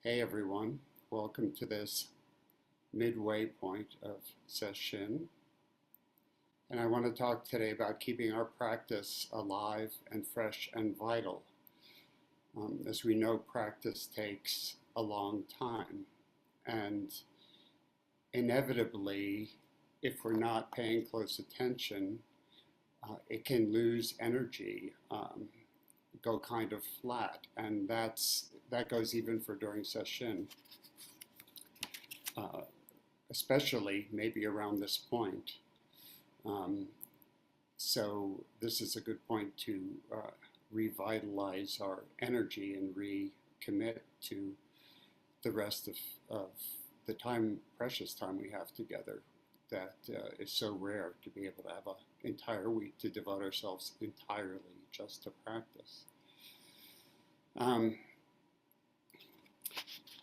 Hey everyone, welcome to this midway point of sesshin. And I want to talk today about keeping our practice alive and fresh and vital. As we know, practice takes a long time. And inevitably, if we're not paying close attention, it can lose energy, go kind of flat. And that goes even for during sesshin, especially maybe around this point. So this is a good point to revitalize our energy and recommit to the rest of the time, precious time we have together that is so rare to be able to have an entire week to devote ourselves entirely just to practice.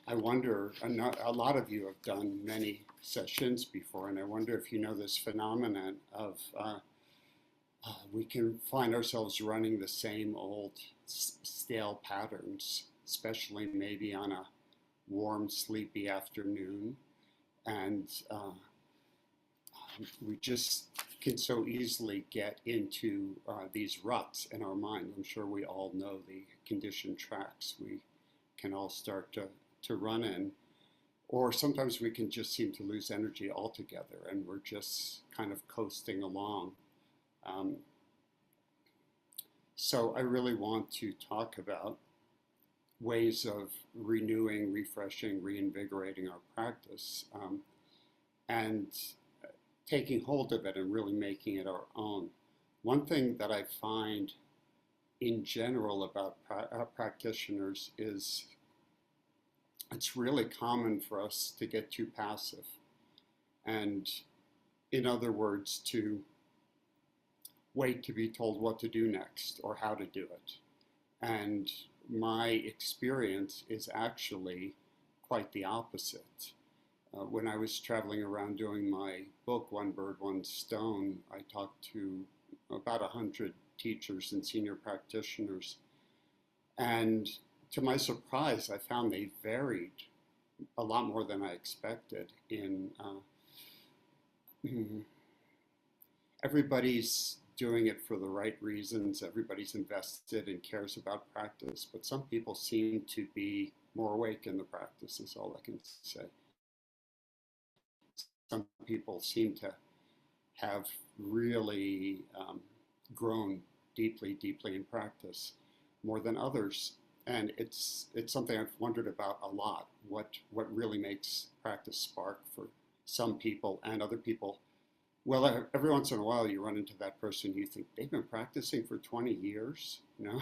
I wonder, a lot of you have done many sessions before, and I wonder if you know this phenomenon of we can find ourselves running the same old stale patterns, especially maybe on a warm, sleepy afternoon, and we just can so easily get into these ruts in our mind. I'm sure we all know the conditioned tracks we can all start to run in, or sometimes we can just seem to lose energy altogether and we're just kind of coasting along. So I really want to talk about ways of renewing, refreshing, reinvigorating our practice, and taking hold of it and really making it our own. One thing that I find in general about practitioners is it's really common for us to get too passive. And in other words, to wait to be told what to do next or how to do it. And my experience is actually quite the opposite. When I was traveling around doing my book, One Bird, One Stone, I talked to about 100 teachers and senior practitioners. And to my surprise, I found they varied a lot more than I expected in everybody's doing it for the right reasons. Everybody's invested and cares about practice, but some people seem to be more awake in the practice, is all I can say. Some people seem to have really grown deeply, deeply in practice, more than others. And it's something I've wondered about a lot, what really makes practice spark for some people and other people. Well, every once in a while you run into that person you think they've been practicing for 20 years, you know?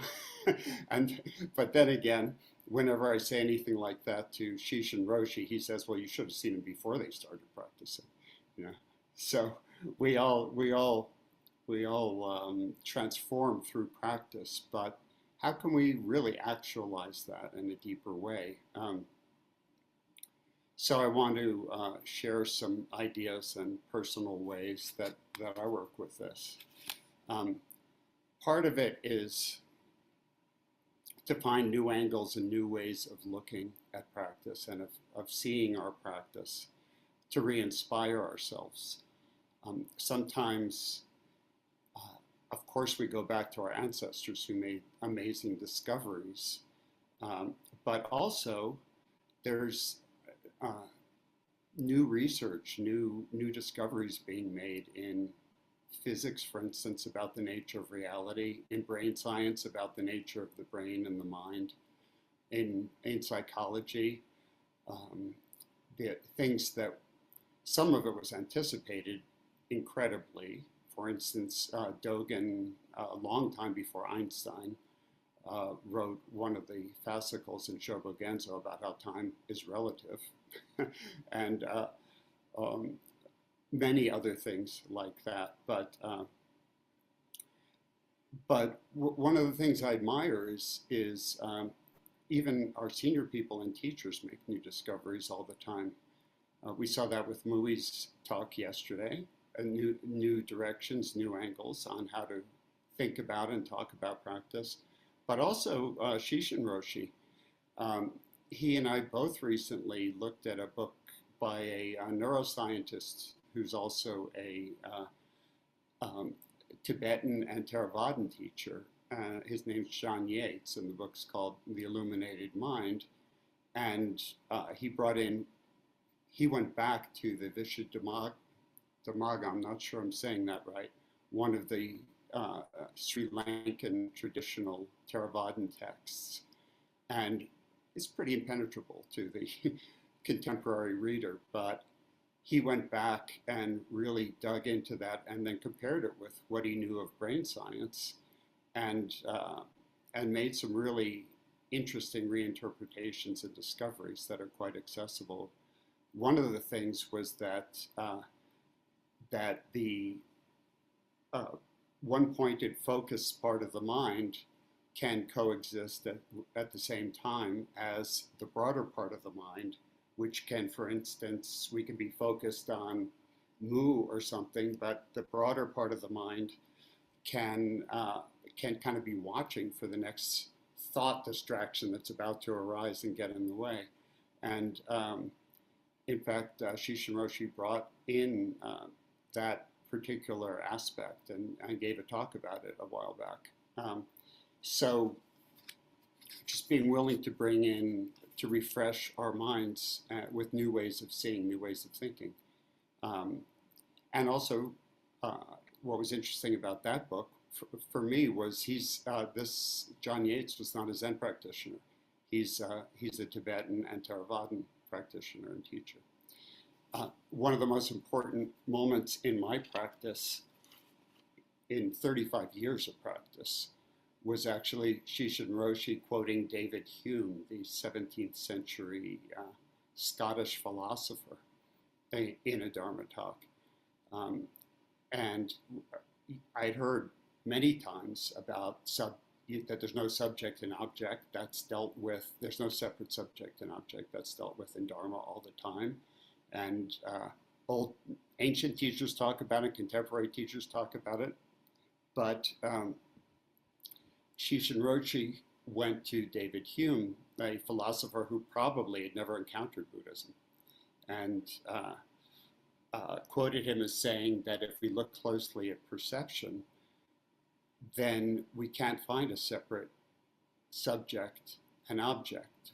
But then again, whenever I say anything like that to Shishin Roshi, he says, well, you should have seen them before they started practicing, you know? So we all transform through practice, but how can we really actualize that in a deeper way? So I want to share some ideas and personal ways that I work with this. Part of it is to find new angles and new ways of looking at practice and of seeing our practice, to re-inspire ourselves. Sometimes, of course, we go back to our ancestors who made amazing discoveries, but also there's new research, new discoveries being made in physics, for instance, about the nature of reality, in brain science about the nature of the brain and the mind, in psychology, the things that some of it was anticipated incredibly. For instance, Dogen, a long time before Einstein, wrote one of the fascicles in Shobogenzo about how time is relative, and many other things like that. But one of the things I admire is even our senior people and teachers make new discoveries all the time. We saw that with Mui's talk yesterday. New directions, new angles on how to think about and talk about practice, but also Shishin Roshi. he and I both recently looked at a book by a neuroscientist who's also a um, Tibetan and Theravadan teacher. His name's John Yates, and the book's called The Illuminated Mind. And he went back to the Vishuddhimagga, I'm not sure I'm saying that right, one of the Sri Lankan traditional Theravadan texts. And it's pretty impenetrable to the contemporary reader, but he went back and really dug into that and then compared it with what he knew of brain science, and made some really interesting reinterpretations and discoveries that are quite accessible. One of the things was that the one-pointed focus part of the mind can coexist at the same time as the broader part of the mind, which can, for instance, we can be focused on mu or something, but the broader part of the mind can kind of be watching for the next thought distraction that's about to arise and get in the way. And in fact, Sesshin Roshi brought in that particular aspect and gave a talk about it a while back. So just being willing to bring in, to refresh our minds with new ways of seeing, new ways of thinking. And also, what was interesting about that book for me was this John Yates was not a Zen practitioner. He's a Tibetan and Theravadan practitioner and teacher. One of the most important moments in my practice, in 35 years of practice, was actually Sesshin Roshi quoting David Hume, the 17th century Scottish philosopher, in a Dharma talk. And I'd heard many times about that there's no subject and object that's dealt with, there's no separate subject and object that's dealt with in Dharma all the time. And old ancient teachers talk about it, contemporary teachers talk about it. But Sesshin Roshi went to David Hume, a philosopher who probably had never encountered Buddhism, and quoted him as saying that if we look closely at perception, then we can't find a separate subject and object.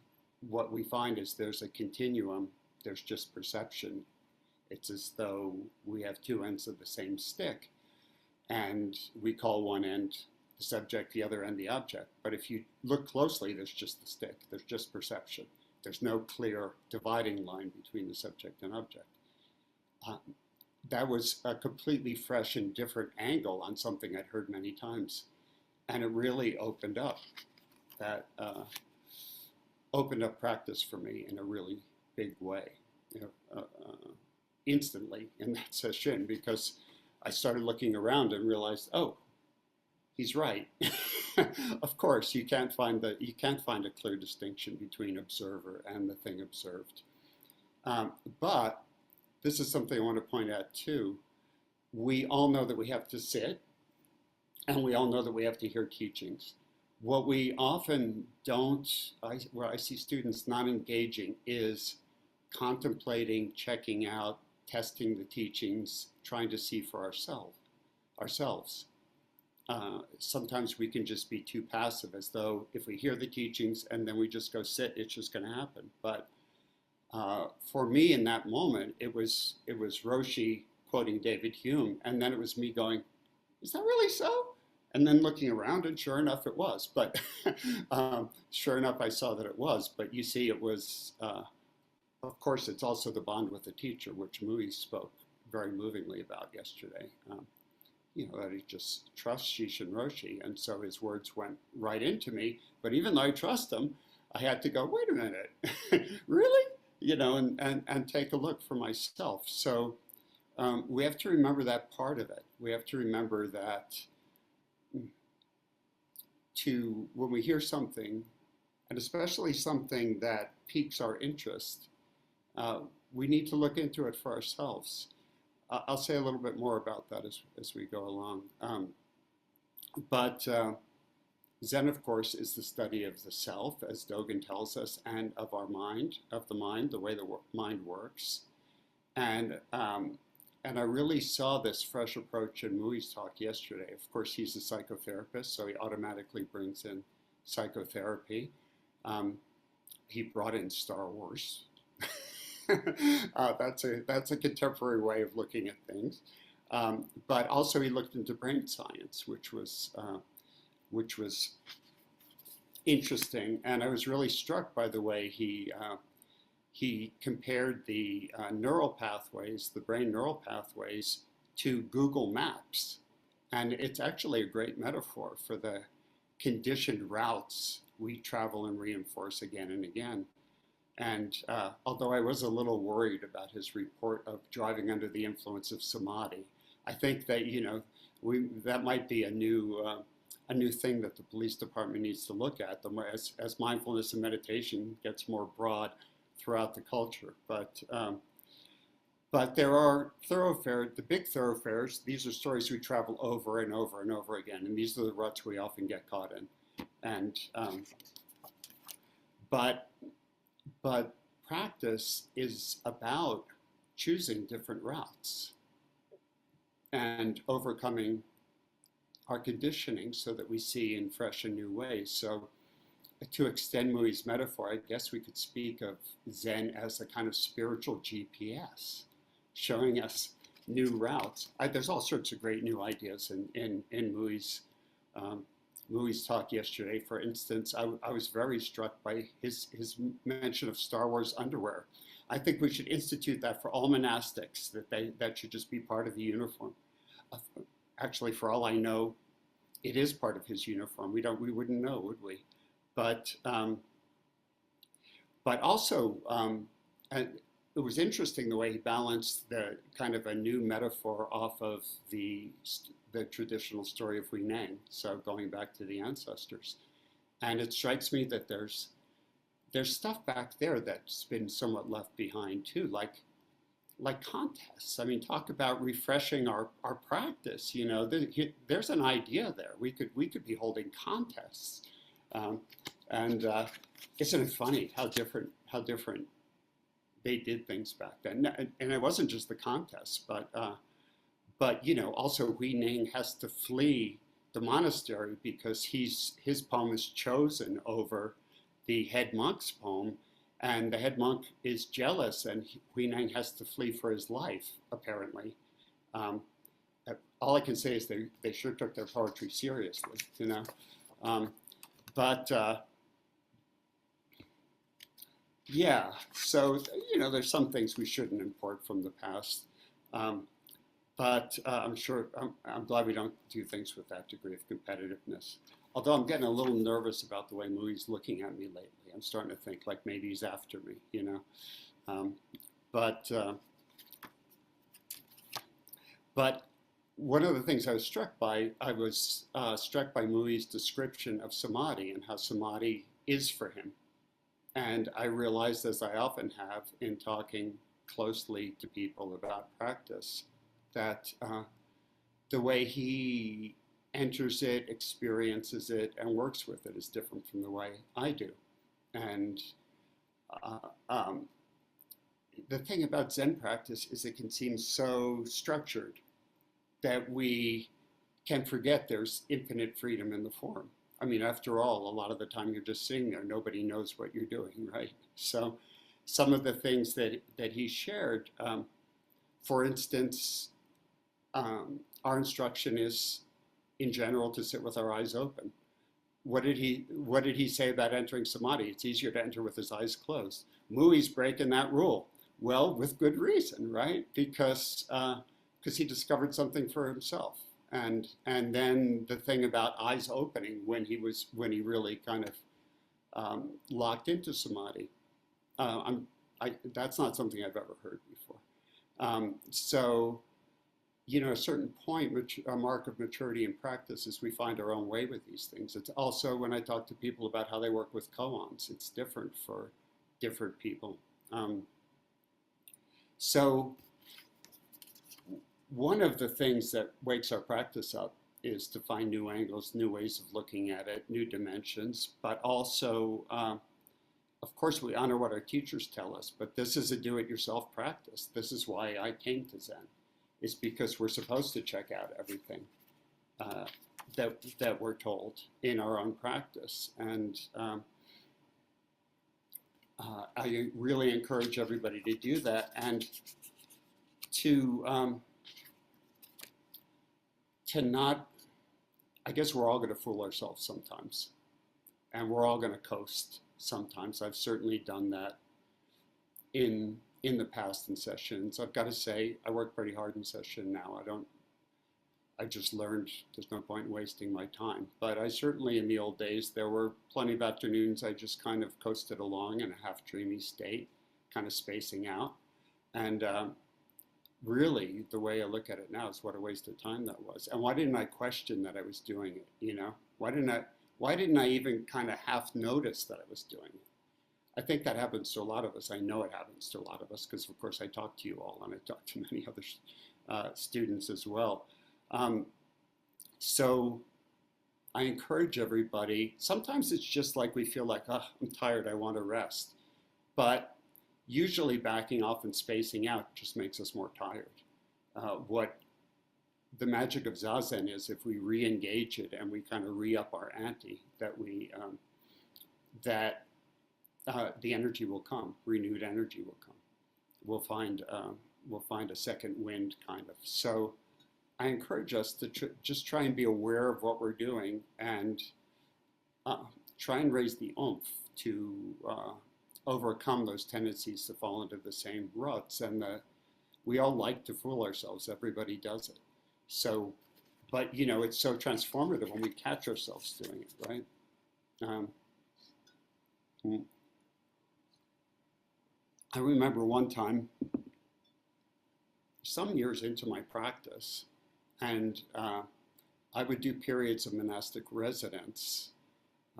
What we find is there's a continuum, there's just perception. It's as though we have two ends of the same stick, and we call one end the subject, the other end the object. But if you look closely, there's just the stick, there's just perception. There's no clear dividing line between the subject and object. That was a completely fresh and different angle on something I'd heard many times. And it really opened up practice for me in a really big way, instantly in that session, because I started looking around and realized, oh, he's right. Of course, you can't find a clear distinction between observer and the thing observed. But this is something I want to point out too. We all know that we have to sit, and we all know that we have to hear teachings. What we often don't, where I see students not engaging, is contemplating, checking out, testing the teachings, trying to see for ourselves. Sometimes we can just be too passive, as though if we hear the teachings and then we just go sit, it's just going to happen. But for me in that moment, it was Roshi quoting David Hume, and then it was me going, is that really so? And then looking around, and sure enough, it was. But sure enough, I saw that it was. But you see, it was, of course, it's also the bond with the teacher, which Mui spoke very movingly about yesterday. That he just trusts Sesshin Roshi, and so his words went right into me. But even though I trust him, I had to go, wait a minute, really? And take a look for myself. So we have to remember that part of it. We have to remember that when we hear something, and especially something that piques our interest, we need to look into it for ourselves. I'll say a little bit more about that as we go along. But Zen, of course, is the study of the self, as Dogen tells us, and of our mind, of the mind, the way the mind works. And I really saw this fresh approach in Mui's talk yesterday. Of course, he's a psychotherapist, so he automatically brings in psychotherapy. He brought in Star Wars. That's a contemporary way of looking at things. But also he looked into brain science, which was interesting. And I was really struck by the way he compared the neural pathways, the brain neural pathways, to Google Maps. And it's actually a great metaphor for the conditioned routes we travel and reinforce again and again. And although I was a little worried about his report of driving under the influence of samadhi, I think that, that might be a new thing that the police department needs to look at as mindfulness and meditation gets more broad throughout the culture. But there are thoroughfares, the big thoroughfares. These are stories we travel over and over and over again, and these are the ruts we often get caught in. And but practice is about choosing different routes and overcoming our conditioning so that we see in fresh and new ways. So to extend Mui's metaphor, I guess we could speak of Zen as a kind of spiritual GPS, showing us new routes. There's all sorts of great new ideas in Mui's talk yesterday. For instance, I was very struck by his mention of Star Wars underwear. I think we should institute that for all monastics, that should just be part of the uniform. Actually, for all I know, it is part of his uniform. We wouldn't know, would we? But also, it was interesting the way he balanced the kind of a new metaphor off of the traditional story of Huineng, so going back to the ancestors. And it strikes me that there's stuff back there that's been somewhat left behind too, like contests. I mean, talk about refreshing our practice. There's an idea there. We could be holding contests, and isn't it funny how different they did things back then? And it wasn't just the contests, but also Huineng has to flee the monastery because his poem is chosen over the head monk's poem, and the head monk is jealous, and Huineng has to flee for his life, apparently. All I can say is they sure took their poetry seriously, yeah, so, there's some things we shouldn't import from the past. But I'm glad we don't do things with that degree of competitiveness. Although I'm getting a little nervous about the way Mui's looking at me lately. I'm starting to think like maybe he's after me, But one of the things I was struck by Mui's description of samadhi and how samadhi is for him. And I realized, as I often have in talking closely to people about practice, that the way he enters it, experiences it, and works with it is different from the way I do. And the thing about Zen practice is it can seem so structured that we can forget there's infinite freedom in the form. I mean, after all, a lot of the time you're just sitting there, nobody knows what you're doing, right? So some of the things that he shared, for instance, our instruction is, in general, to sit with our eyes open. What did he say about entering samadhi? It's easier to enter with his eyes closed. Mui's breaking that rule. Well, with good reason, right? Because he discovered something for himself. And then the thing about eyes opening when he really kind of locked into samadhi. That's not something I've ever heard before. A certain point, which a mark of maturity in practice is we find our own way with these things. It's also when I talk to people about how they work with koans, it's different for different people. So one of the things that wakes our practice up is to find new angles, new ways of looking at it, new dimensions, but also, of course, we honor what our teachers tell us, but this is a do-it-yourself practice. This is why I came to Zen. It's because we're supposed to check out everything that we're told in our own practice. And I really encourage everybody to do that, and to not, I guess we're all going to fool ourselves sometimes, and we're all going to coast sometimes. I've certainly done that in the past in sessions. I've got to say, I work pretty hard in session now. I just learned there's no point in wasting my time. But I certainly, in the old days, there were plenty of afternoons I just kind of coasted along in a half dreamy state, kind of spacing out. And really, the way I look at it now is what a waste of time that was. And why didn't I question that I was doing it, you know? Why didn't I even kind of half notice that I was doing it? I think that happens to a lot of us. I know it happens to a lot of us because, of course, I talk to you all, and I talk to many other students as well. So I encourage everybody. Sometimes it's just like we feel like, oh, I'm tired, I want to rest. But usually backing off and spacing out just makes us more tired. What the magic of Zazen is, if we re-engage it and we kind of re-up our ante, that the energy will come, renewed energy will come. We'll find a second wind, kind of. So I encourage us to just try and be aware of what we're doing, and try and raise the oomph to overcome those tendencies to fall into the same ruts. And we all like to fool ourselves. Everybody does it. So, but you know, it's so transformative when we catch ourselves doing it, right? I remember one time, some years into my practice, and I would do periods of monastic residence.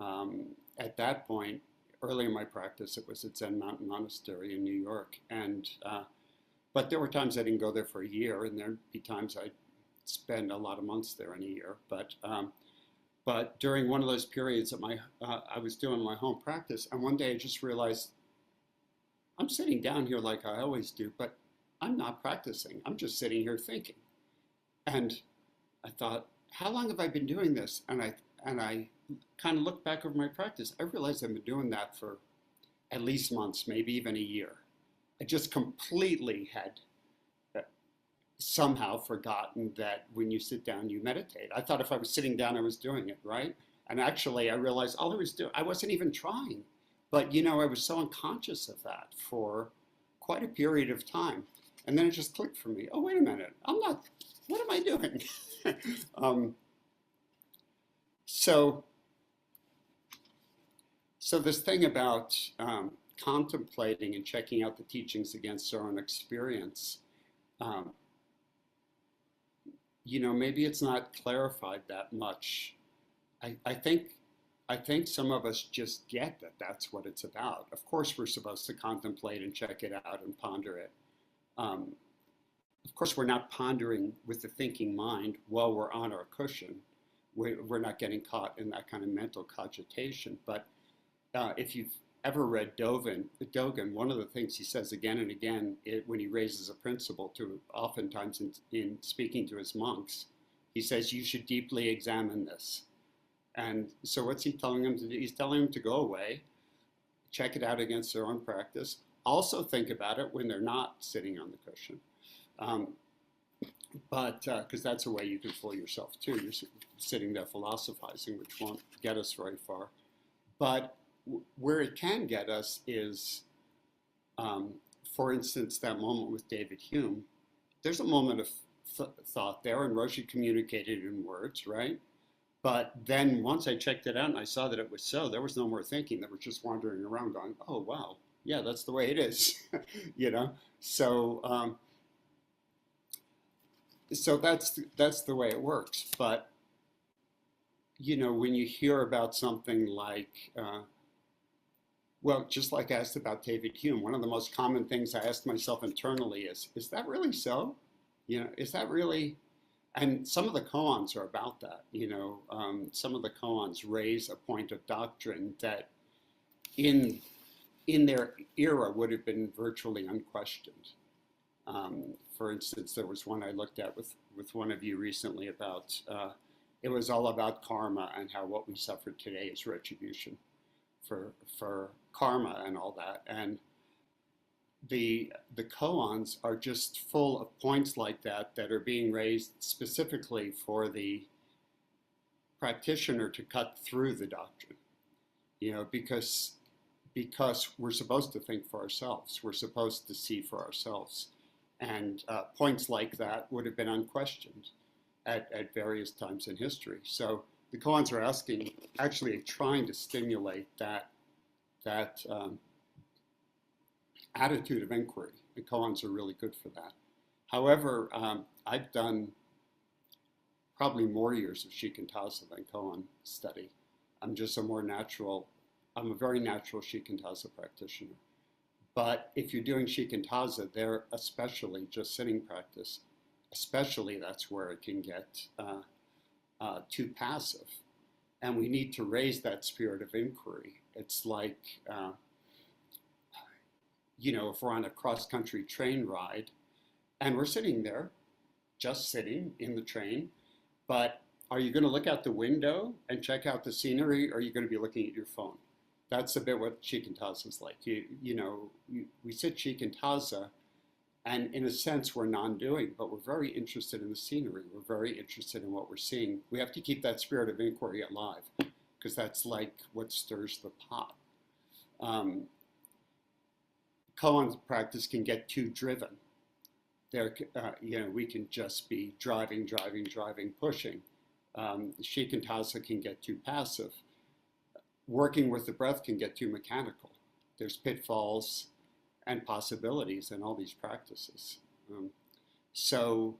At that point, early in my practice, it was at Zen Mountain Monastery in New York. And but there were times I didn't go there for a year, and there'd be times I'd spend a lot of months there in a year. But during one of those periods that I was doing my home practice, and one day I just realized, I'm sitting down here like I always do, but I'm not practicing. I'm just sitting here thinking. And I thought, how long have I been doing this? And I kind of looked back over my practice. I realized I've been doing that for at least months, maybe even a year. I just completely had somehow forgotten that when you sit down, you meditate. I thought if I was sitting down, I was doing it, right? And actually, I realized all I was doing, I wasn't even trying. But, you know, I was so unconscious of that for quite a period of time. And then it just clicked for me. Oh, wait a minute. What am I doing? So this thing about contemplating and checking out the teachings against our own experience, you know, maybe it's not clarified that much. I think some of us just get that that's what it's about. Of course, we're supposed to contemplate and check it out and ponder it. Of course, we're not pondering with the thinking mind while we're on our cushion. We're not getting caught in that kind of mental cogitation. But if you've ever read Dogen, one of the things he says again and again when he raises a principle, to oftentimes in speaking to his monks, he says, you should deeply examine this. And so what's he telling them to do? He's telling them to go away, check it out against their own practice, also think about it when they're not sitting on the cushion. But because that's a way you can fool yourself too. You're sitting there philosophizing, which won't get us very far. But where it can get us is, for instance, that moment with David Hume. There's a moment of thought there, and Roshi communicated in words, right? But then once I checked it out and I saw that it was so, there was no more thinking. They were just wandering around going, oh, wow, yeah, that's the way it is, you know? So, so that's the way it works. But, you know, when you hear about something like, well, just like I asked about David Hume, one of the most common things I asked myself internally is that really so? You know, is that really, And some of the koans are about that. Some of the koans raise a point of doctrine that in in their era would have been virtually unquestioned. For instance, there was one I looked at with one of you recently about, it was all about karma and how what we suffer today is retribution for karma and all that. And the koans are just full of points like that that are being raised specifically for the practitioner to cut through the doctrine, because we're supposed to think for ourselves, we're supposed to see for ourselves, and points like that would have been unquestioned at various times in history. So the koans are actually trying to stimulate that attitude of inquiry. The koans are really good for that. However, I've done probably more years of shikantaza than koan study. I'm a very natural shikantaza practitioner. But if you're doing shikantaza, there, especially just sitting practice, especially that's where it can get too passive. And we need to raise that spirit of inquiry. It's like, if we're on a cross-country train ride and we're sitting there, just sitting in the train, but are you going to look out the window and check out the scenery, or are you going to be looking at your phone? That's a bit what shikantaza is like. We sit shikantaza, and in a sense we're non-doing, but we're very interested in the scenery. We're very interested in what we're seeing. We have to keep that spirit of inquiry alive, because that's like what stirs the pot. Koan practice can get too driven. We can just be driving, pushing. Shikantaza can get too passive. Working with the breath can get too mechanical. There's pitfalls and possibilities in all these practices. So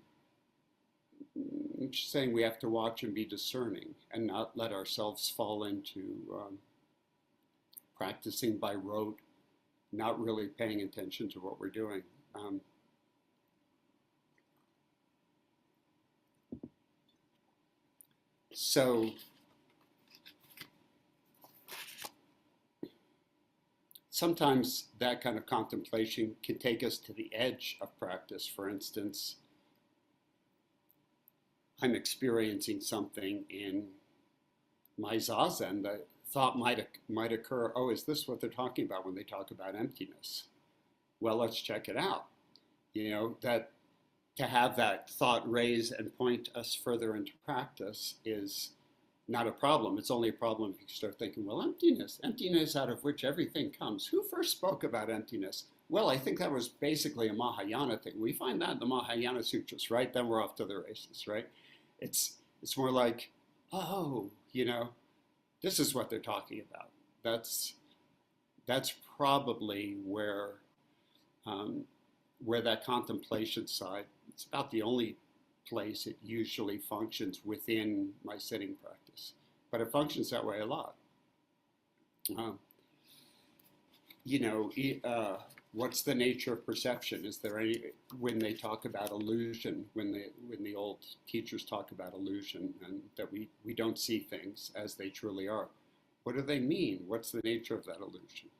I'm just saying we have to watch and be discerning and not let ourselves fall into practicing by rote, not really paying attention to what we're doing. So sometimes that kind of contemplation can take us to the edge of practice. For instance, I'm experiencing something in my zazen. The thought might occur, oh, is this what they're talking about when they talk about emptiness? Well, let's check it out. That to have that thought raise and point us further into practice is not a problem. It's only a problem if you start thinking, well, emptiness out of which everything comes. Who first spoke about emptiness? Well, I think that was basically a Mahayana thing. We find that in the Mahayana sutras, right? Then we're off to the races, right? It's more like, oh, this is what they're talking about. That's probably where that contemplation side, it's about the only place it usually functions within my sitting practice. But it functions that way a lot. What's the nature of perception? Is there any, when they talk about illusion, when the old teachers talk about illusion and that we don't see things as they truly are, what do they mean? What's the nature of that illusion?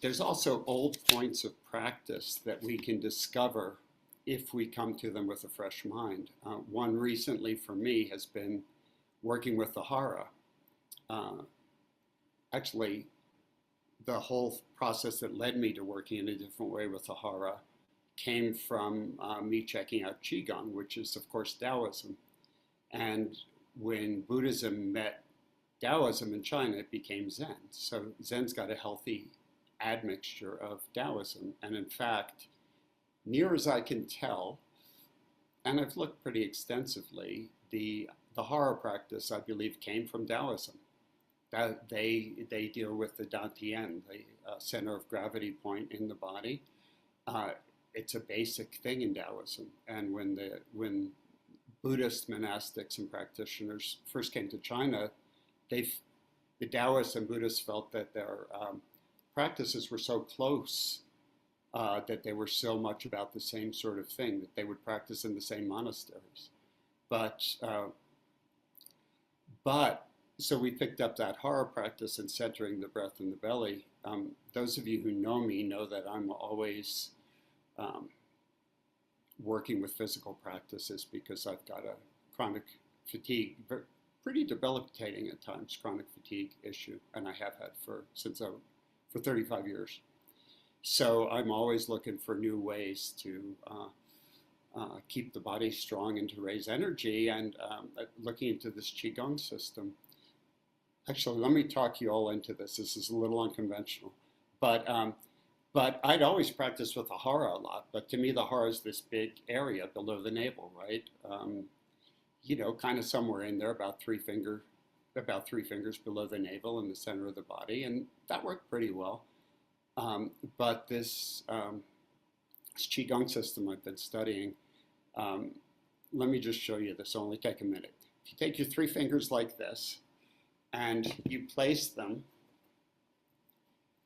There's also old points of practice that we can discover if we come to them with a fresh mind. One recently for me has been working with the hara. Actually, the whole process that led me to working in a different way with the hara came from me checking out Qigong, which is, of course, Taoism. And when Buddhism met Taoism in China, it became Zen. So Zen's got a healthy admixture of Taoism. And in fact, near as I can tell, and I've looked pretty extensively, the hara practice, I believe, came from Taoism. That they deal with the dantian, the center of gravity point in the body. It's a basic thing in Taoism. And when Buddhist monastics and practitioners first came to China, the Taoists and Buddhists felt that their practices were so close that they were so much about the same sort of thing, that they would practice in the same monasteries. But, uh, but so we picked up that hara practice and centering the breath in the belly. Those of you who know me know that I'm always um, working with physical practices because I've got a chronic fatigue, pretty debilitating at times, chronic fatigue issue, and I have had for 35 years. So I'm always looking for new ways to keep the body strong and to raise energy, and looking into this qigong system. Actually, let me talk you all into this. This is a little unconventional, but I'd always practiced with the hara a lot. But to me, the hara is this big area below the navel, right? Kind of somewhere in there, about three fingers below the navel in the center of the body, and that worked pretty well. But this qigong system I've been studying, let me just show you this. It'll only take a minute. If you take your three fingers like this, and you place them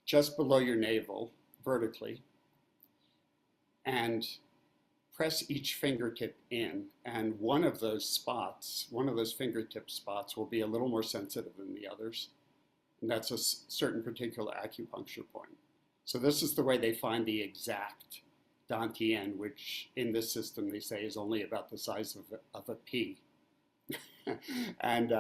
just below your navel vertically, and press each fingertip in, and one of those fingertip spots will be a little more sensitive than the others, and that's a certain particular acupuncture point. So this is the way they find the exact dantian, which in this system they say is only about the size of a pea. And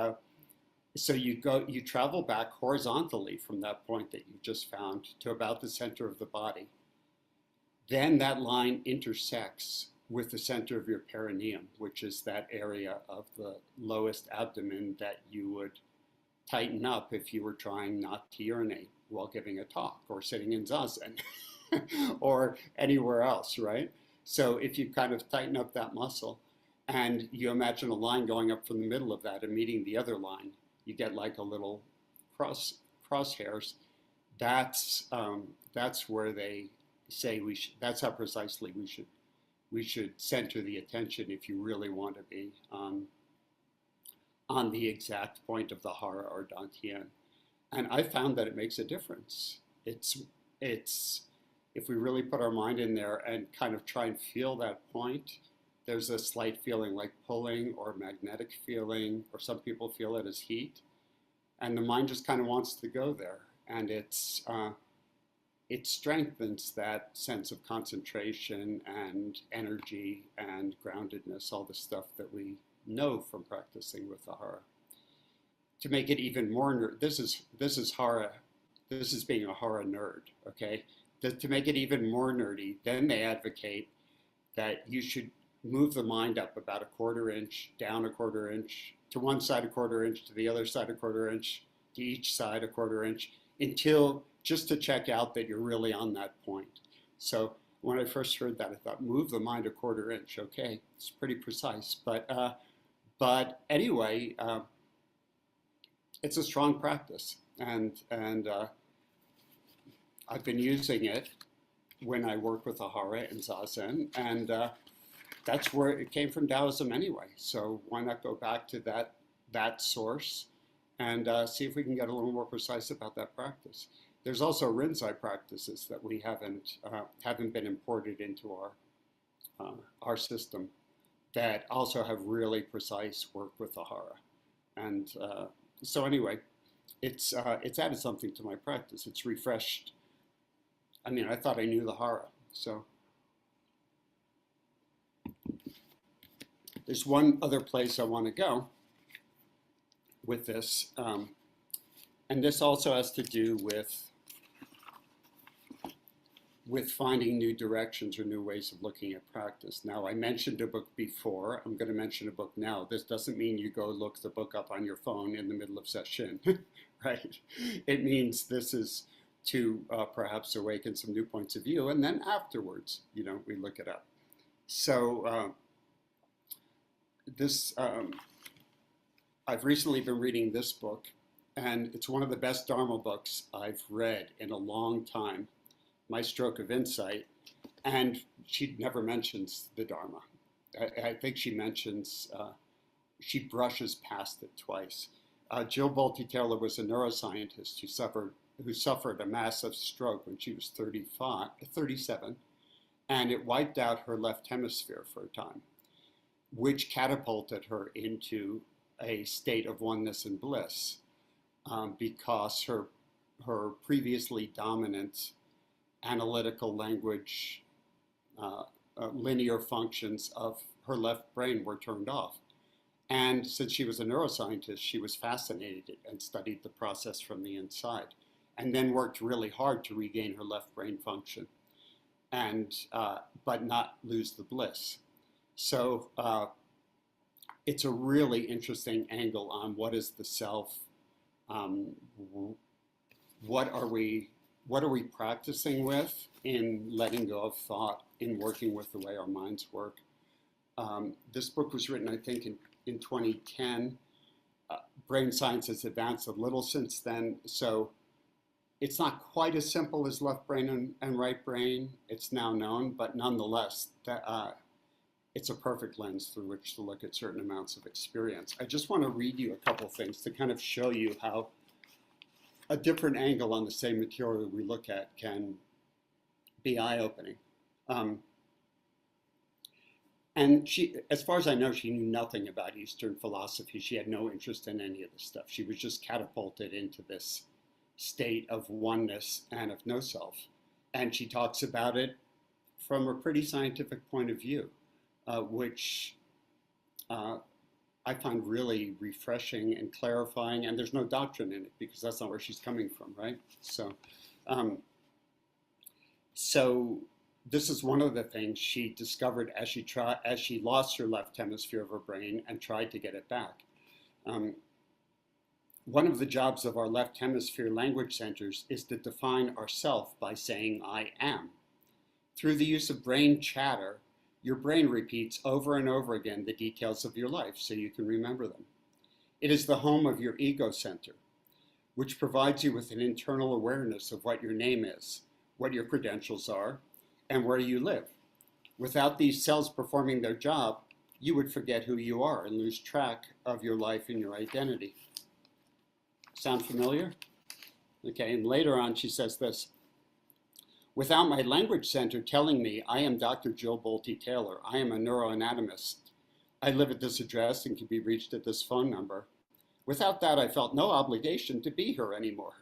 so you travel back horizontally from that point that you just found to about the center of the body. Then that line intersects with the center of your perineum, which is that area of the lowest abdomen that you would tighten up if you were trying not to urinate while giving a talk or sitting in zazen or anywhere else, right? So if you kind of tighten up that muscle and you imagine a line going up from the middle of that and meeting the other line, you get like a little crosshairs. That's where they say that's how precisely we should center the attention if you really want to be on the exact point of the hara or dantian. And I found that it makes a difference. It's if we really put our mind in there and kind of try and feel that point, there's a slight feeling like pulling or magnetic feeling, or some people feel it as heat. And the mind just kind of wants to go there. And it strengthens that sense of concentration and energy and groundedness, all the stuff that we know from practicing with the hara. To make it even more, this is hara, this is being a hara nerd, okay? To make it even more nerdy, then they advocate that you should move the mind up about a quarter inch, down a quarter inch, to one side a quarter inch, to the other side a quarter inch, to each side a quarter inch, until just to check out that you're really on that point. So when I first heard that, I thought, move the mind a quarter inch. Okay, it's pretty precise. But anyway, it's a strong practice, and I've been using it when I work with the hara and zazen, and that's where it came from, Taoism anyway. So why not go back to that source and see if we can get a little more precise about that practice. There's also rinzai practices that we haven't been imported into our system that also have really precise work with the hara. And so anyway, it's added something to my practice. It's refreshed. I mean, I thought I knew the hara. So there's one other place I want to go with this, and this also has to do with finding new directions or new ways of looking at practice. Now, I mentioned a book before. I'm going to mention a book now. This doesn't mean you go look the book up on your phone in the middle of sesshin, right? It means this is to perhaps awaken some new points of view, and then afterwards, we look it up. So I've recently been reading this book, and it's one of the best Dharma books I've read in a long time, My Stroke of Insight, and she never mentions the Dharma. I think she mentions, she brushes past it twice. Jill Bolte Taylor was a neuroscientist who suffered a massive stroke when she was 37, and it wiped out her left hemisphere for a time, which catapulted her into a state of oneness and bliss, because her previously dominant analytical language, linear functions of her left brain were turned off. And since she was a neuroscientist, she was fascinated and studied the process from the inside, and then worked really hard to regain her left brain function, and but not lose the bliss. So it's a really interesting angle on what is the self, what are we practicing with in letting go of thought, in working with the way our minds work. This book was written, I think, in 2010. Brain science has advanced a little since then, so it's not quite as simple as left brain and right brain. It's now known, but nonetheless, it's a perfect lens through which to look at certain amounts of experience. I just want to read you a couple things to kind of show you how a different angle on the same material we look at can be eye-opening. And she, as far as I know, she knew nothing about Eastern philosophy. She had no interest in any of this stuff. She was just catapulted into this state of oneness and of no self. And she talks about it from a pretty scientific point of view, which I find really refreshing and clarifying. And there's no doctrine in it, because that's not where she's coming from, right? So this is one of the things she discovered as she lost her left hemisphere of her brain and tried to get it back. One of the jobs of our left hemisphere language centers is to define ourself by saying I am. Through the use of brain chatter, your brain repeats over and over again the details of your life so you can remember them. It is the home of your ego center, which provides you with an internal awareness of what your name is, what your credentials are, and where you live. Without these cells performing their job, you would forget who you are and lose track of your life and your identity. Sound familiar? Okay, and later on she says this: without my language center telling me I am Dr. Jill Bolte Taylor, I am a neuroanatomist, I live at this address and can be reached at this phone number. Without that, I felt no obligation to be here anymore.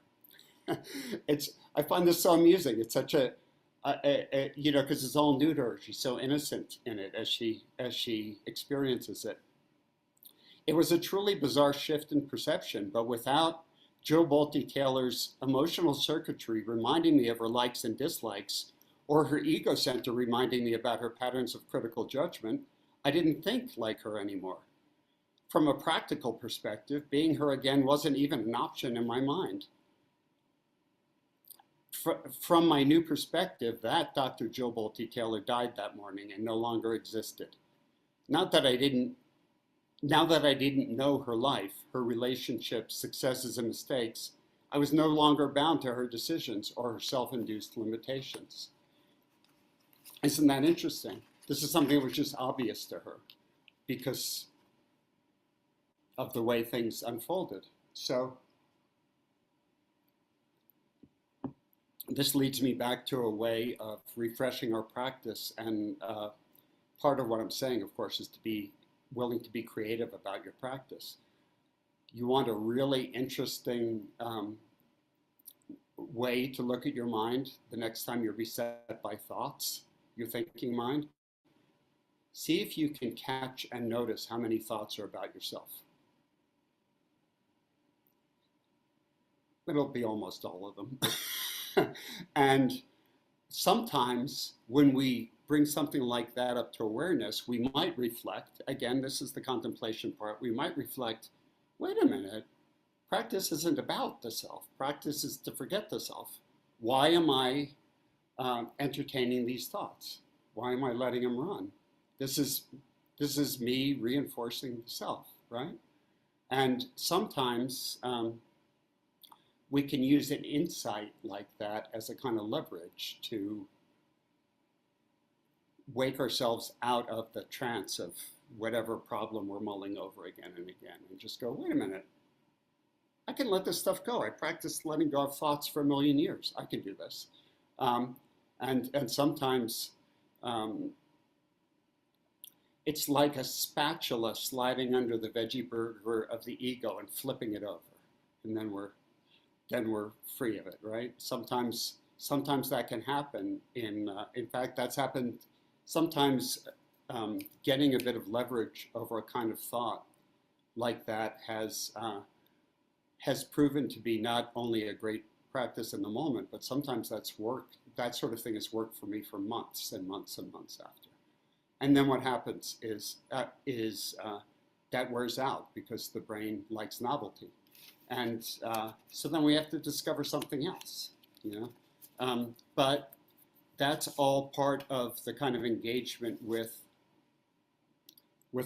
I find this so amusing. It's such you know, because it's all new to her. She's so innocent in it as she experiences it. It was a truly bizarre shift in perception, but without Jill Bolte Taylor's emotional circuitry reminding me of her likes and dislikes, or her ego center reminding me about her patterns of critical judgment, I didn't think like her anymore. From a practical perspective, being her again wasn't even an option in my mind. From my new perspective, that Dr. Jill Bolte Taylor died that morning and no longer existed. Now that I didn't know her life, her relationships, successes, and mistakes, I was no longer bound to her decisions or her self-induced limitations. Isn't that interesting? This is something that was just obvious to her because of the way things unfolded. So this leads me back to a way of refreshing our practice. And part of what I'm saying, of course, is to be willing to be creative about your practice. You want a really interesting way to look at your mind the next time you're beset by thoughts, your thinking mind. See if you can catch and notice how many thoughts are about yourself. It'll be almost all of them. And sometimes when we bring something like that up to awareness, we might reflect, again, this is the contemplation part, we might reflect, wait a minute, practice isn't about the self. Practice is to forget the self. Why am I entertaining these thoughts? Why am I letting them run? This is me reinforcing the self, right? And sometimes we can use an insight like that as a kind of leverage to wake ourselves out of the trance of whatever problem we're mulling over again and again, and just go, wait a minute, I can let this stuff go. I practiced letting go of thoughts for a million years. I can do this. And sometimes it's like a spatula sliding under the veggie burger of the ego and flipping it over, and then we're free of it, right? Sometimes that can happen. In fact, that's happened sometimes. Getting a bit of leverage over a kind of thought like that has proven to be not only a great practice in the moment, but sometimes that's worked. That sort of thing has worked for me for months and months and months after. And then what happens is that wears out because the brain likes novelty, and so then we have to discover something else, But that's all part of the kind of engagement with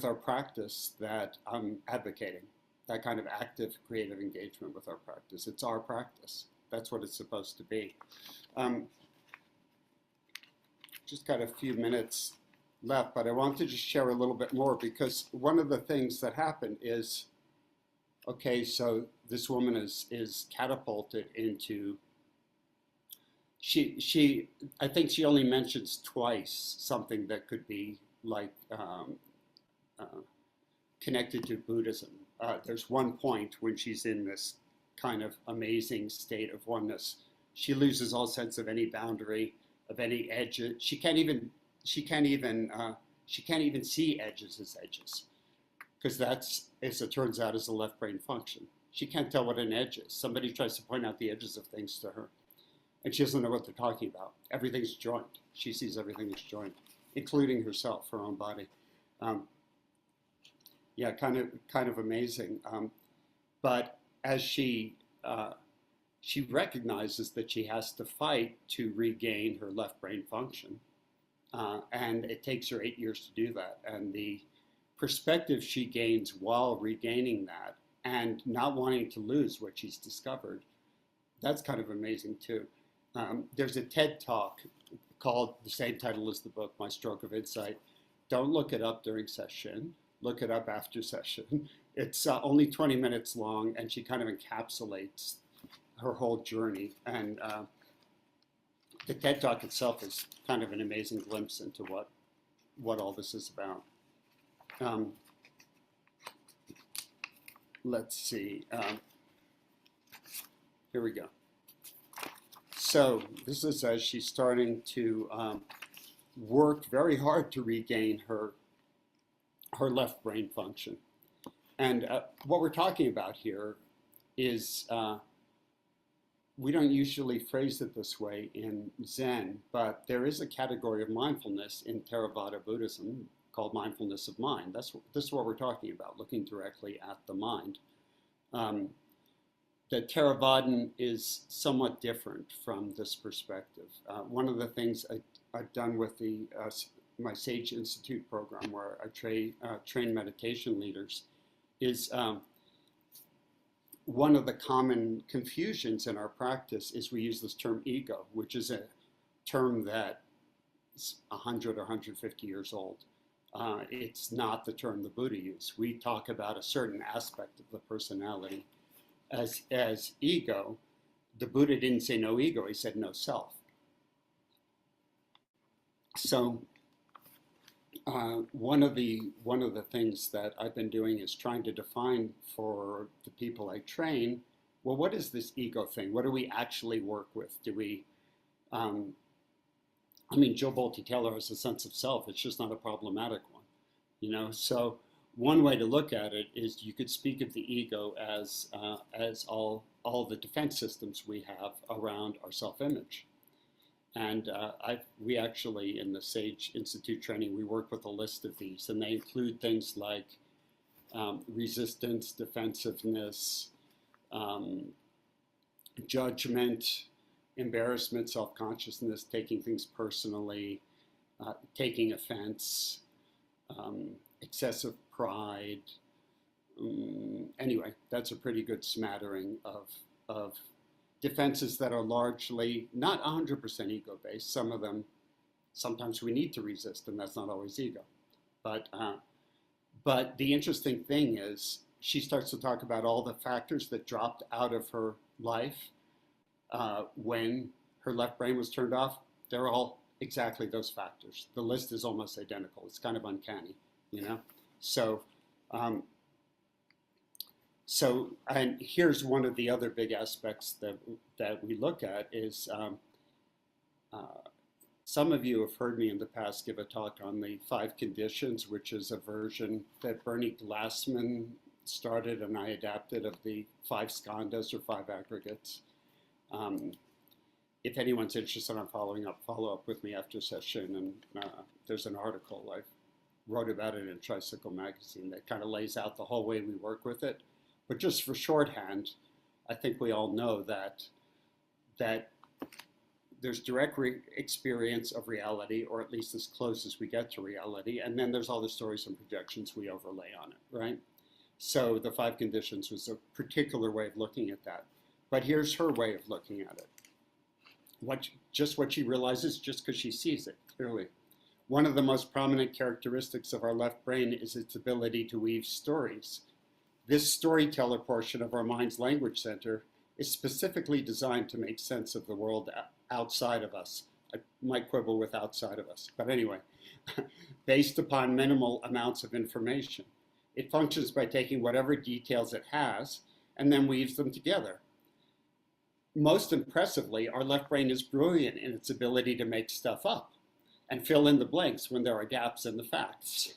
our practice that I'm advocating. That kind of active, creative engagement with our practice. It's our practice. That's what it's supposed to be. Just got a few minutes left, but I want to just share a little bit more, because one of the things that happened is, okay, so this woman is catapulted into, I think she only mentions twice something that could be like connected to Buddhism. There's one point when she's in this kind of amazing state of oneness. She loses all sense of any boundary, of any edge. She can't even see edges as edges, because that's, as it turns out, is a left brain function. She can't tell what an edge is. Somebody tries to point out the edges of things to her, and she doesn't know what they're talking about. Everything's joined. She sees everything as joined, including herself, her own body. Yeah, kind of amazing. But as she recognizes that she has to fight to regain her left brain function, and it takes her 8 years to do that. And the perspective she gains while regaining that and not wanting to lose what she's discovered, that's kind of amazing too. There's a TED Talk called the same title as the book, My Stroke of Insight. Don't look it up during session. Look it up after session. It's only 20 minutes long, and she kind of encapsulates her whole journey. And the TED Talk itself is kind of an amazing glimpse into what all this is about. Let's see. Here we go. So this is as she's starting to work very hard to regain her left brain function. And what we're talking about here is, we don't usually phrase it this way in Zen, but there is a category of mindfulness in Theravada Buddhism called mindfulness of mind. This is what we're talking about, looking directly at the mind. The Theravadan is somewhat different from this perspective. One of the things I've done with my Sage Institute program, where I train meditation leaders, is one of the common confusions in our practice is we use this term ego, which is a term that is 100 or 150 years old. It's not the term the Buddha used. We talk about a certain aspect of the personality as ego. The Buddha didn't say no ego, he said no self. So one of the things that I've been doing is trying to define for the people I train, well, what is this ego thing? What do we actually work with? Do we, Joe Bolte Taylor has a sense of self. It's just not a problematic one, So one way to look at it is you could speak of the ego as all the defense systems we have around our self-image. And we actually, in the Sage Institute training, we work with a list of these, and they include things like resistance, defensiveness, judgment, embarrassment, self-consciousness, taking things personally, taking offense, excessive pride. Anyway, that's a pretty good smattering of defenses that are largely not 100% ego-based. Some of them, sometimes we need to resist, and that's not always ego. But the interesting thing is, she starts to talk about all the factors that dropped out of her life when her left brain was turned off. They're all exactly those factors. The list is almost identical. It's kind of uncanny, you know? So, and here's one of the other big aspects that we look at is some of you have heard me in the past give a talk on the 5 conditions, which is a version that Bernie Glassman started and I adapted of the 5 skandhas or 5 aggregates. If anyone's interested in follow up with me after session, and there's an article I wrote about it in Tricycle Magazine that kind of lays out the whole way we work with it. But just for shorthand, I think we all know that there's direct experience of reality, or at least as close as we get to reality, and then there's all the stories and projections we overlay on it, right? So the 5 conditions was a particular way of looking at that. But here's her way of looking at it. Just what she realizes just because she sees it clearly. One of the most prominent characteristics of our left brain is its ability to weave stories. This storyteller portion of our mind's language center is specifically designed to make sense of the world outside of us. I might quibble with outside of us, but anyway, based upon minimal amounts of information. It functions by taking whatever details it has and then weaves them together. Most impressively, our left brain is brilliant in its ability to make stuff up and fill in the blanks when there are gaps in the facts.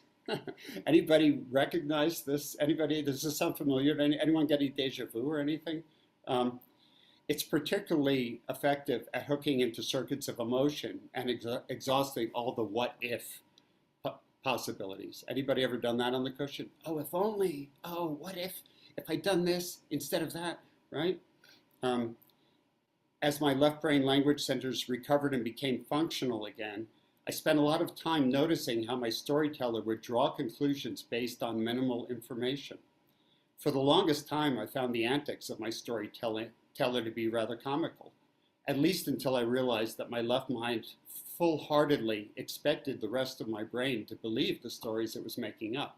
Anybody recognize this? Anybody, does this sound familiar? Anyone get any deja vu or anything? It's particularly effective at hooking into circuits of emotion and exhausting all the what if possibilities. Anybody ever done that on the cushion? Oh, if only. Oh, what if I'd done this instead of that, right? As my left brain language centers recovered and became functional again, I spent a lot of time noticing how my storyteller would draw conclusions based on minimal information. For the longest time, I found the antics of my storyteller to be rather comical, at least until I realized that my left mind full-heartedly expected the rest of my brain to believe the stories it was making up.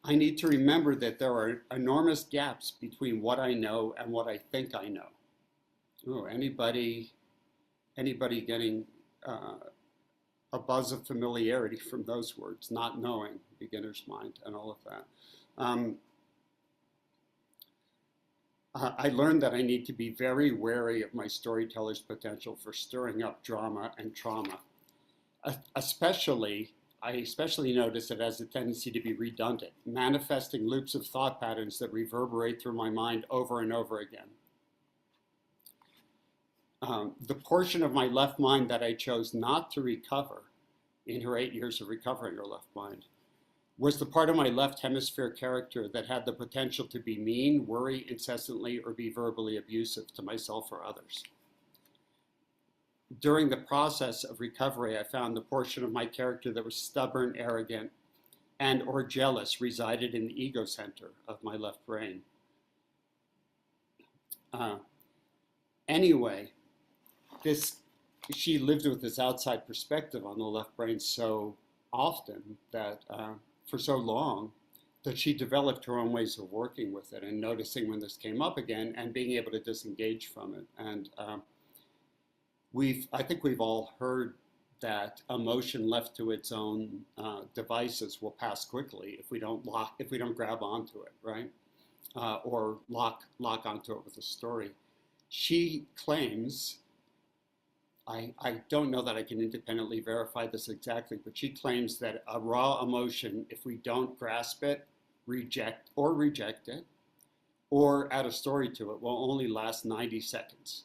I need to remember that there are enormous gaps between what I know and what I think I know. Oh, anybody getting a buzz of familiarity from those words, not knowing, beginner's mind, and all of that. I learned that I need to be very wary of my storyteller's potential for stirring up drama and trauma. I especially notice it has a tendency to be redundant, manifesting loops of thought patterns that reverberate through my mind over and over again. The portion of my left mind that I chose not to recover in her 8 years of recovering her left mind was the part of my left hemisphere character that had the potential to be mean, worry incessantly, or be verbally abusive to myself or others. During the process of recovery, I found the portion of my character that was stubborn, arrogant, and or jealous resided in the ego center of my left brain. Anyway, she lived with this outside perspective on the left brain so often that for so long that she developed her own ways of working with it and noticing when this came up again and being able to disengage from it. And I think we've all heard that emotion left to its own devices will pass quickly if we don't grab onto it, right? Or lock onto it with a story. She claims, I don't know that I can independently verify this exactly, but she claims that a raw emotion, if we don't grasp it, reject it, or add a story to it, will only last 90 seconds.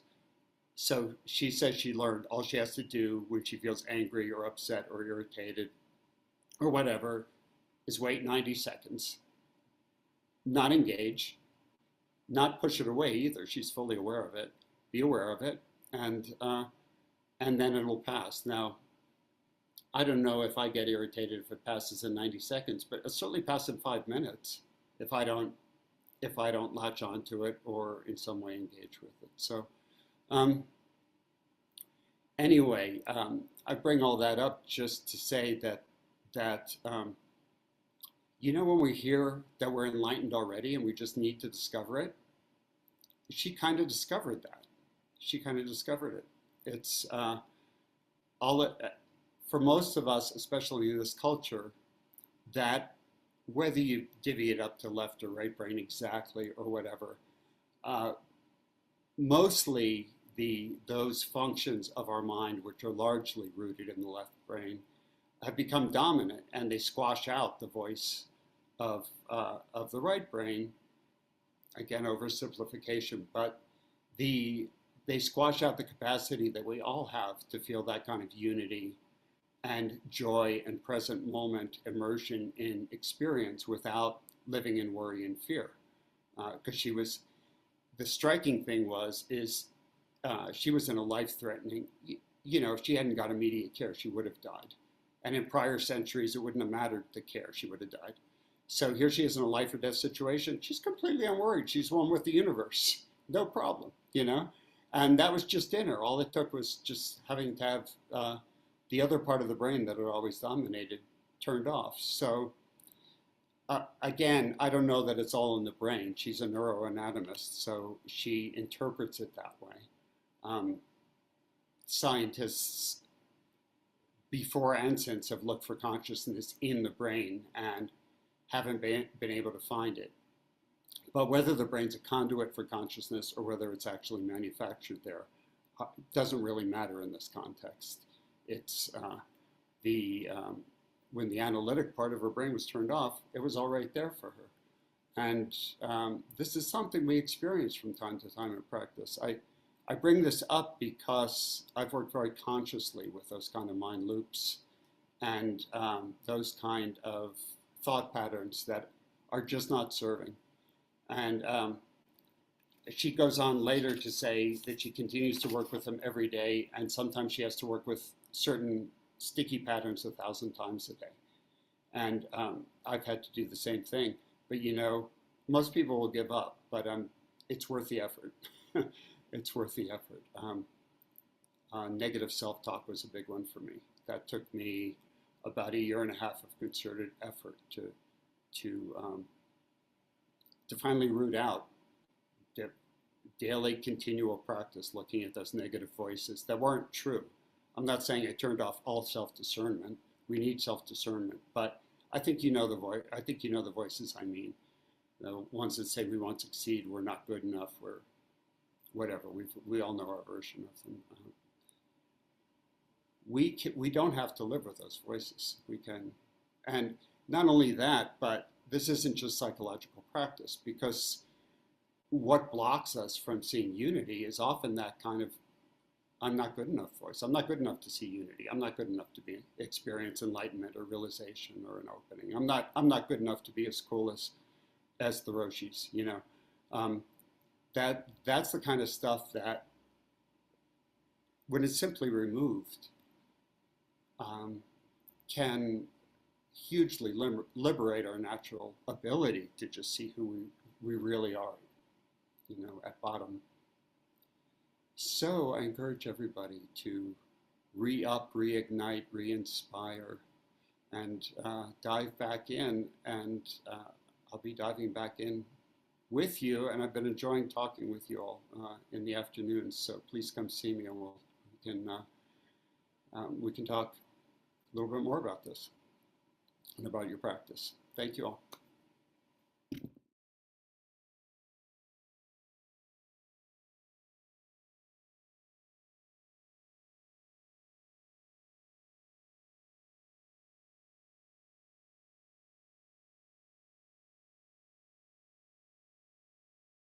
So she says she learned all she has to do when she feels angry or upset or irritated or whatever is wait 90 seconds, not engage, not push it away either. She's fully aware of it, be aware of it, and then it'll pass. Now, I don't know if I get irritated if it passes in 90 seconds, but it'll certainly pass in 5 minutes if I don't latch onto it or in some way engage with it. So anyway, I bring all that up just to say that You know, when we hear that we're enlightened already and we just need to discover it, she kind of discovered that. She kind of discovered it. It's all it, for most of us, especially in this culture, that whether you divvy it up to left or right brain exactly or whatever, uh, mostly those functions of our mind, which are largely rooted in the left brain, have become dominant, and they squash out the voice of the right brain. Again, oversimplification, but they squash out the capacity that we all have to feel that kind of unity and joy and present moment immersion in experience without living in worry and fear. Because she was, the striking thing was, she was in a life-threatening, you know, if she hadn't got immediate care, she would have died. And in prior centuries, it wouldn't have mattered the care, she would have died. So here she is in a life or death situation. She's completely unworried. She's one with the universe. No problem, you know? And that was just in her. All it took was just having to have the other part of the brain that had always dominated turned off. So again, I don't know that it's all in the brain. She's a neuroanatomist, so she interprets it that way. Scientists before and since have looked for consciousness in the brain and haven't been able to find it. But whether the brain's a conduit for consciousness or whether it's actually manufactured there doesn't really matter in this context. It's when the analytic part of her brain was turned off, it was all right there for her. And this is something we experience from time to time in practice. I bring this up because I've worked very consciously with those kind of mind loops and those kind of thought patterns that are just not serving. And she goes on later to say that she continues to work with them every day, and sometimes she has to work with certain sticky patterns 1,000 times a day. And I've had to do the same thing. But you know, most people will give up, but it's worth the effort. It's worth the effort. Negative self-talk was a big one for me. That took me about 1.5 years of concerted effort to finally root out the daily continual practice looking at those negative voices that weren't true. I'm not saying I turned off all self-discernment. We need self-discernment, but I think you know the voice. I think you know the voices I mean. The ones that say we won't succeed, we're not good enough, we're whatever. We all know our version of them. We don't have to live with those voices. We can, and not only that, but this isn't just psychological practice, because what blocks us from seeing unity is often that kind of I'm not good enough voice. I'm not good enough to see unity. I'm not good enough to experience enlightenment or realization or an opening. I'm not good enough to be as cool as the Roshis, you know. That's the kind of stuff that, when it's simply removed, can hugely liberate our natural ability to just see who we really are, you know, at bottom. So I encourage everybody to re-up, reignite, re-inspire, and dive back in. And I'll be diving back in with you, and I've been enjoying talking with you all in the afternoons. So please come see me, and we can talk a little bit more about this and about your practice. Thank you all.